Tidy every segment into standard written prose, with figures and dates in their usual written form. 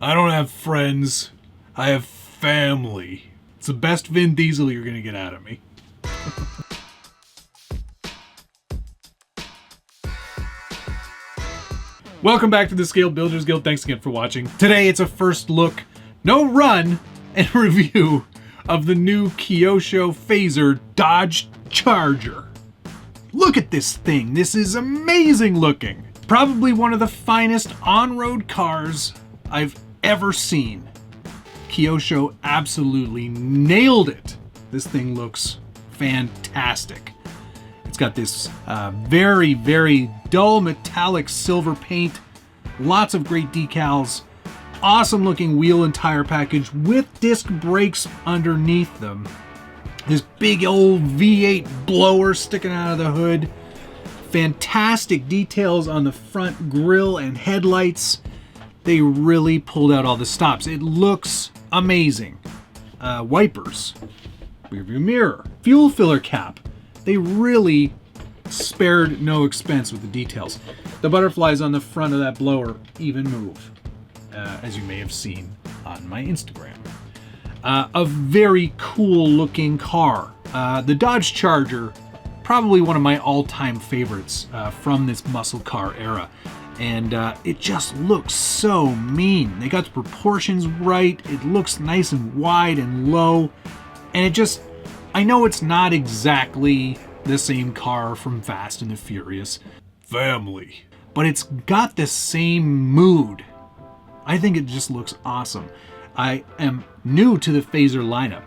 I don't have friends. I have family. It's the best Vin Diesel you're gonna get out of me. Welcome back to the Scaled Builders Guild. Thanks again for watching. Today it's a first look, no run, and review of the new Kyosho Phaser Dodge Charger. Look at this thing. This is amazing looking. Probably one of the finest on-road cars I've ever seen. Kyosho absolutely nailed it. This thing looks fantastic. It's got this very, very dull metallic silver paint, lots of great decals, awesome looking wheel and tire package with disc brakes underneath them. This big old V8 blower sticking out of the hood. Fantastic details on the front grille and headlights. They really pulled out all the stops. It looks amazing. Wipers, rearview mirror, fuel filler cap. They really spared no expense with the details. The butterflies on the front of that blower even move, as you may have seen on my Instagram. A very cool looking car. The Dodge Charger, probably one of my all-time favorites from this muscle car era. And it just looks so mean. They got the proportions right. It looks nice and wide and low. And it just, I know it's not exactly the same car from Fast and the Furious family, but it's got the same mood. I think it just looks awesome. I am new to the Phaser lineup.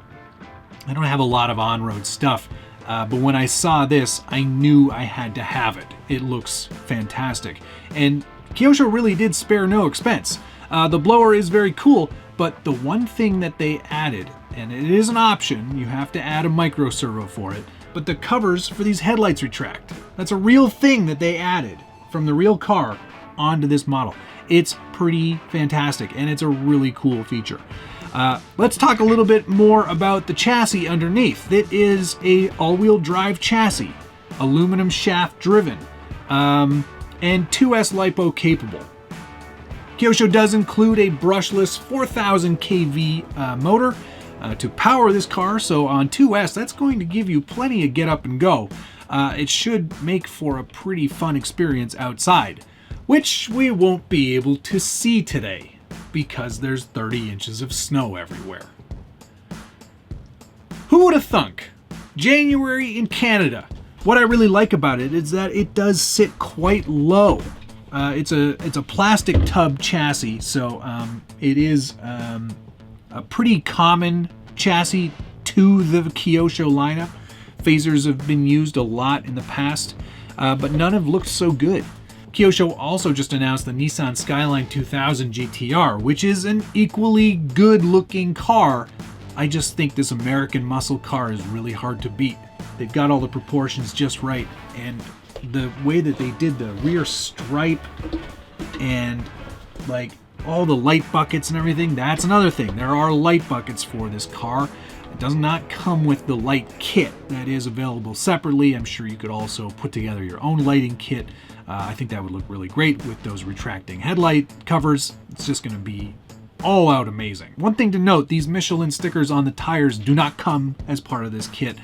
I don't have a lot of on-road stuff, but when I saw this, I knew I had to have it. It looks fantastic. And Kyosho really did spare no expense. The blower is very cool, but the one thing that they added, and it is an option, you have to add a micro servo for it, but the covers for these headlights retract. That's a real thing that they added from the real car onto this model. It's pretty fantastic, and it's a really cool feature. Let's talk a little bit more about the chassis underneath. It is a all-wheel drive chassis, aluminum shaft driven, and 2S LiPo capable. Kyosho does include a brushless 4000 kV motor to power this car, so on 2S that's going to give you plenty of get up and go. It should make for a pretty fun experience outside, which we won't be able to see today because there's 30 inches of snow everywhere. Who would have thunk? January in Canada. What I really like about it is that it does sit quite low. It's a plastic tub chassis, so it is a pretty common chassis to the Kyosho lineup. Phasers have been used a lot in the past, but none have looked so good. Kyosho also just announced the Nissan Skyline 2000 GTR, which is an equally good looking car. I just think this American muscle car is really hard to beat. They've got all the proportions just right, and the way that they did the rear stripe and like all the light buckets and everything, that's another thing. There are light buckets for this car. It does not come with the light kit. That is available separately. I'm sure you could also put together your own lighting kit. I think that would look really great with those retracting headlight covers. It's just going to be all out amazing. One thing to note, these Michelin stickers on the tires do not come as part of this kit.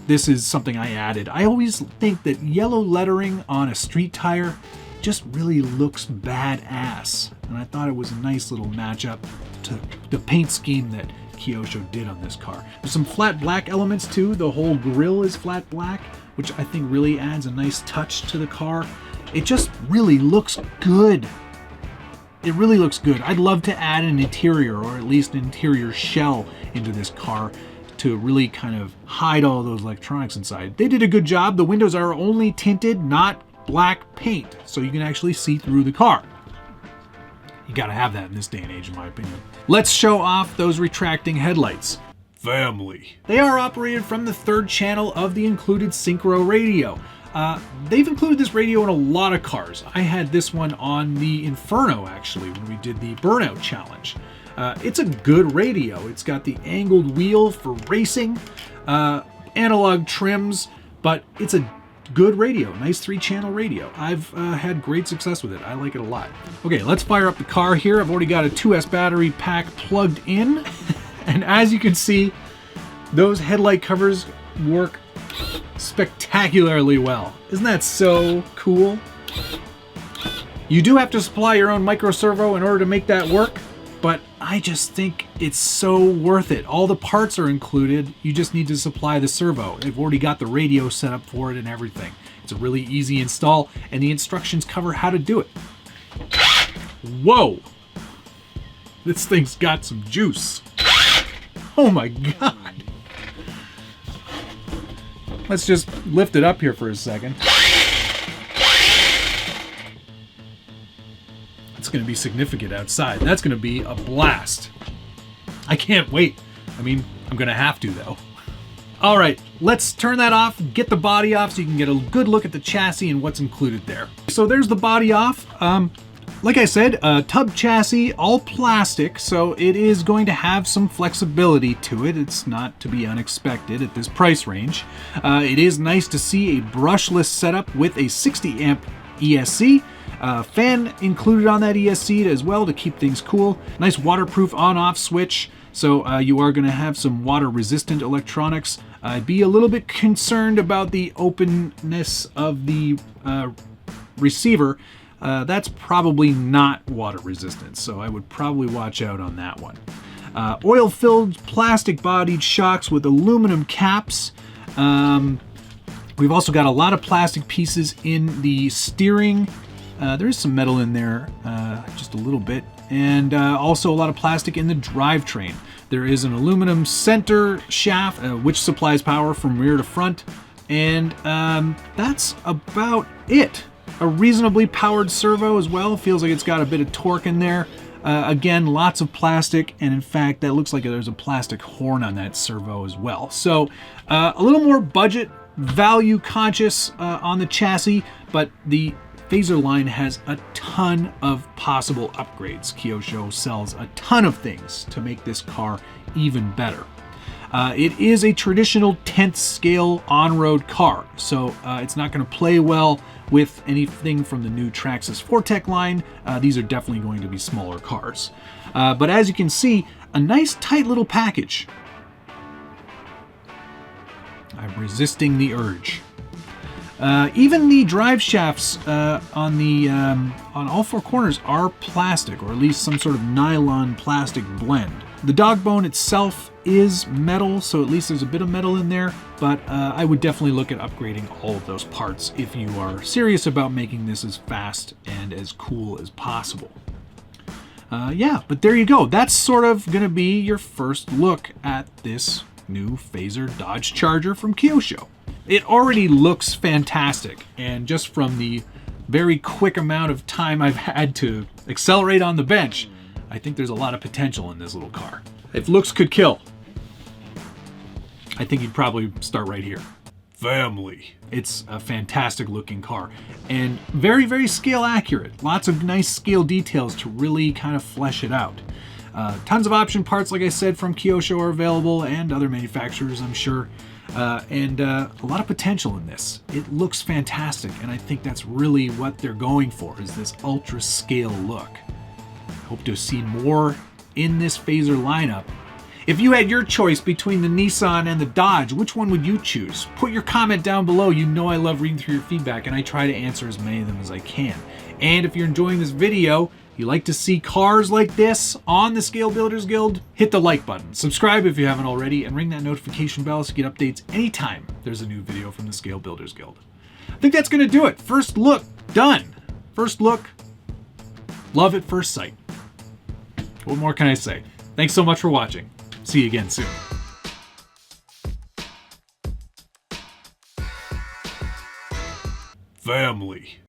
This is something I added. I always think that yellow lettering on a street tire just really looks badass, and I thought it was a nice little matchup to the paint scheme that Kyosho did on this car. There's some flat black elements too. The whole grille is flat black, which I think really adds a nice touch to the car. It just really looks good. It really looks good. I'd love to add an interior, or at least an interior shell into this car to really kind of hide all those electronics inside. They did a good job. The windows are only tinted, not black paint, so you can actually see through the car. You gotta have that in this day and age, in my opinion. Let's show off those retracting headlights. Family. They are operated from the third channel of the included Synchro radio. They've included this radio in a lot of cars. I had this one on the Inferno, actually, when we did the Burnout Challenge. It's a good radio. It's got the angled wheel for racing, analog trims, but it's a good radio, nice 3-channel radio. I've had great success with it. I like it a lot. Okay, let's fire up the car here. I've already got a 2S battery pack plugged in. And as you can see, those headlight covers work spectacularly well. Isn't that so cool? You do have to supply your own micro servo in order to make that work, but I just think it's so worth it. All the parts are included. You just need to supply the servo. They've already got the radio set up for it and everything. It's a really easy install, and the instructions cover how to do it. Whoa! This thing's got some juice. Oh my God! Let's just lift it up here for a second. It's going to be significant outside. That's going to be a blast. I can't wait. I mean, I'm going to have to though. All right, let's turn that off, get the body off so you can get a good look at the chassis and what's included there. So there's the body off. Like I said, tub chassis, all plastic, so it is going to have some flexibility to it. It's not to be unexpected at this price range. It is nice to see a brushless setup with a 60 amp ESC. Fan included on that ESC as well to keep things cool. Nice waterproof on-off switch, so you are going to have some water-resistant electronics. I'd be a little bit concerned about the openness of the receiver. That's probably not water resistant, so I would probably watch out on that one. Oil-filled plastic-bodied shocks with aluminum caps. We've also got a lot of plastic pieces in the steering. There is some metal in there, just a little bit, and also a lot of plastic in the drivetrain. There is an aluminum center shaft, which supplies power from rear to front, and that's about it. A reasonably powered servo as well. Feels like it's got a bit of torque in there. Again, lots of plastic, and in fact, that looks like there's a plastic horn on that servo as well. So a little more budget, value conscious on the chassis, but the Phaser line has a ton of possible upgrades. Kyosho sells a ton of things to make this car even better. It is a traditional 10th scale on-road car, so it's not going to play well with anything from the new Traxxas Fortec line. These are definitely going to be smaller cars. But as you can see, a nice tight little package. I'm resisting the urge. Even the drive shafts on all four corners are plastic, or at least some sort of nylon plastic blend. The dog bone itself is metal, so at least there's a bit of metal in there, but I would definitely look at upgrading all of those parts if you are serious about making this as fast and as cool as possible. Yeah, but there you go. That's sort of going to be your first look at this new Phaser Dodge Charger from Kyosho. It already looks fantastic, and just from the very quick amount of time I've had to accelerate on the bench, I think there's a lot of potential in this little car. If looks could kill, I think you'd probably start right here. Family. It's a fantastic looking car, and very, very scale accurate. Lots of nice scale details to really kind of flesh it out. Tons of option parts, like I said, from Kyosho are available, and other manufacturers, I'm sure. And a lot of potential in this. It looks fantastic, and I think that's really what they're going for, is this ultra scale look. I hope to see more in this Phaser lineup. If you had your choice between the Nissan and the Dodge, which one would you choose? Put your comment down below. You know I love reading through your feedback, and I try to answer as many of them as I can. And if you're enjoying this video, you like to see cars like this on the Scale Builders Guild, hit the like button, subscribe if you haven't already, and ring that notification bell so you get updates anytime there's a new video from the Scale Builders Guild. I think that's going to do it. First look, done. First look, love at first sight. What more can I say? Thanks so much for watching. See you again soon. Family.